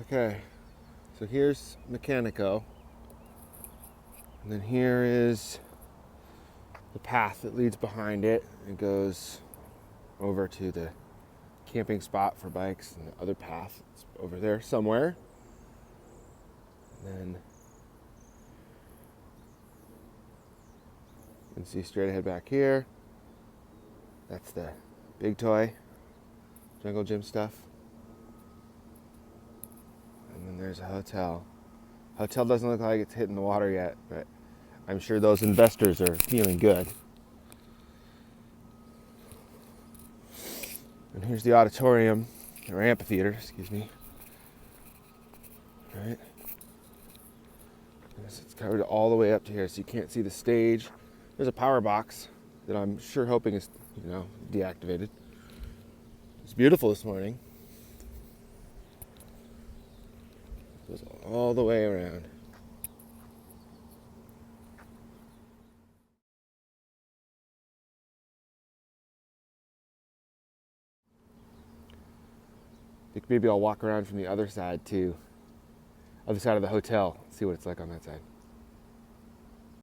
Okay, so here's Mechanico, and then here is the path that leads behind it. It goes over to the camping spot for bikes, and the other path is over there somewhere. And then you can see straight ahead back here. That's the big toy jungle gym stuff. And then there's a hotel. Hotel doesn't look like it's hitting the water yet, but I'm sure those investors are feeling good. And here's the auditorium, or amphitheater, excuse me. All right. It's covered all the way up to here, so you can't see the stage. There's a power box that I'm sure hoping is, deactivated. It's beautiful this morning. It goes all the way around. I think maybe I'll walk around from the other side of the hotel, see what it's like on that side.